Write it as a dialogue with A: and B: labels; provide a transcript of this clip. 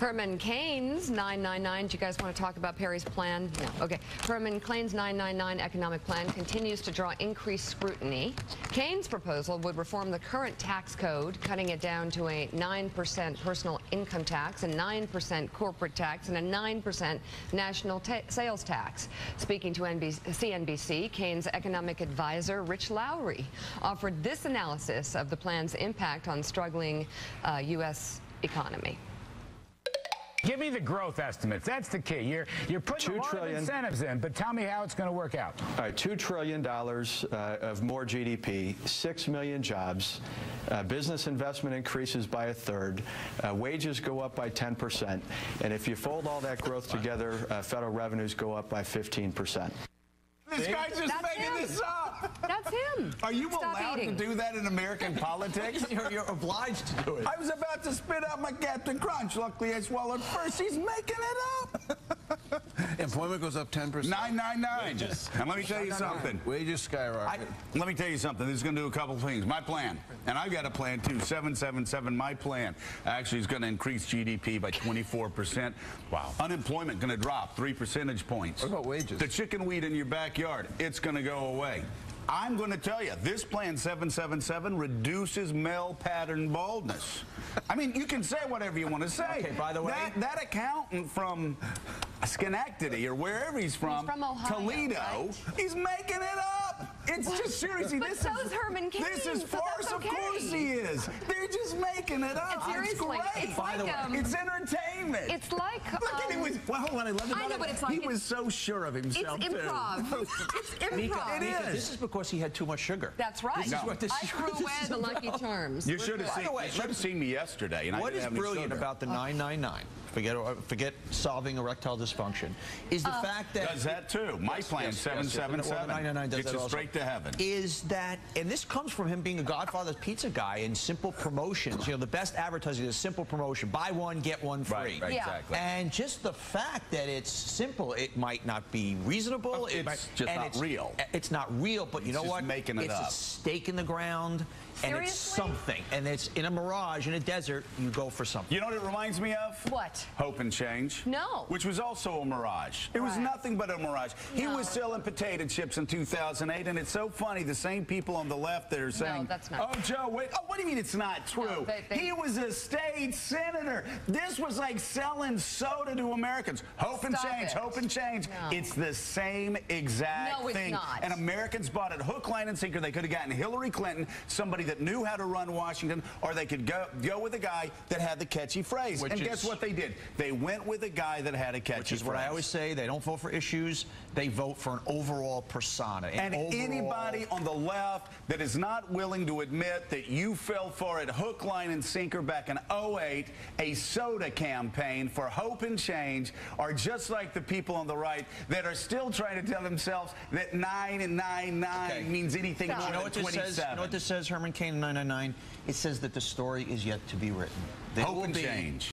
A: Herman Cain's 999. Do you guys want to talk about Perry's plan? No. Okay. Herman Cain's 999 economic plan continues to draw increased scrutiny. Cain's proposal would reform the current tax code, cutting it down to a 9% personal income tax, a 9% corporate tax, and a 9% national sales tax. Speaking to CNBC, Cain's economic advisor, Rich Lowry, offered this analysis of the plan's impact on struggling U.S. economy.
B: Give me the growth estimates. That's the key. You're putting a lot of incentives in, but tell me how it's going to work out.
C: All right, $2 trillion of more GDP, 6 million jobs, business investment increases by a third, wages go up by 10%, and if you fold all that growth together, federal revenues go up by 15%.
D: This guy's just making this up.
A: That's him.
D: Are you allowed to do that in American politics?
E: You're obliged to do it.
D: I was about to spit out my Captain Crunch. Luckily, I swallowed first. He's making it up.
E: Employment goes up 10%.
D: 999. And let me tell you something.
E: Wages skyrocket.
D: Let me tell you something. This is going to do a couple things. My plan, and I've got a plan too, 777. My plan actually is going to increase GDP by 24%. Wow. Unemployment going to drop 3 percentage points.
E: What about wages?
D: The chicken weed in your backyard, it's going to go away. I'm going to tell you, this plan 777 reduces male pattern baldness. I mean, you can say whatever you want to say.
E: Okay, by the way,
D: that accountant from Schenectady or wherever he's from
A: Ohio,
D: Toledo,
A: right?
D: He's making it up. It's just seriously.
A: But
D: this
A: so's Herman Cain.
D: This is farce. Of course he is. They're just making it up.
A: Seriously,
D: it's great.
A: it's like,
D: it's entertainment.
A: It's like
D: look at him. Well, hold on. I love it.
A: I know, but it's like
D: he was so sure of himself.
A: It's improv. It's improv.
D: It is.
E: This is because he had too much sugar.
A: That's right.
D: I
A: threw away the Lucky Charms.
D: You should have seen me yesterday. And
E: what is brilliant about the 999? Forget solving erectile dysfunction. Is the fact that
D: does that too? My plan 777 gets you straight to heaven.
E: Is that, and this comes from him being a Godfather's Pizza guy and simple promotions. You know, the best advertising is simple promotion: buy one, get one free.
D: Right, exactly.
E: And just the fact that it's simple, it might not be reasonable.
D: It's just not real.
E: It's not real, but you know what?
D: Making it up.
E: It's a stake in the ground. And
A: Seriously?
E: it's something. And it's in a mirage, in a desert, you go for something.
D: You know what it reminds me of?
A: What?
D: Hope and Change.
A: No.
D: Which was also a mirage. It was nothing but a mirage. No. He was selling potato chips in 2008, and it's so funny, the same people on the left that are saying,
A: no, that's not
D: oh, Joe, wait. Oh, what do you mean it's not true?
A: No,
D: he was a state senator. This was like selling soda to Americans. Hope and change, hope and change. No. It's the same exact thing.
A: Not.
D: And Americans bought it hook, line, and sinker. They could have gotten Hillary Clinton, somebody that knew how to run Washington, or they could go with a guy that had the catchy phrase. And guess what they did? They went with a guy that had a catchy phrase.
E: Which is what I always say. They don't vote for issues. They vote for an overall persona.
D: And anybody on the left that is not willing to admit that you fell for it hook, line, and sinker back in 2008, a soda campaign for hope and change, are just like the people on the right that are still trying to tell themselves that 9 and 99 means anything more than 27.
E: You know what this says, Herman Cain, 999? It says that the story is yet to be written.
D: Hope and change.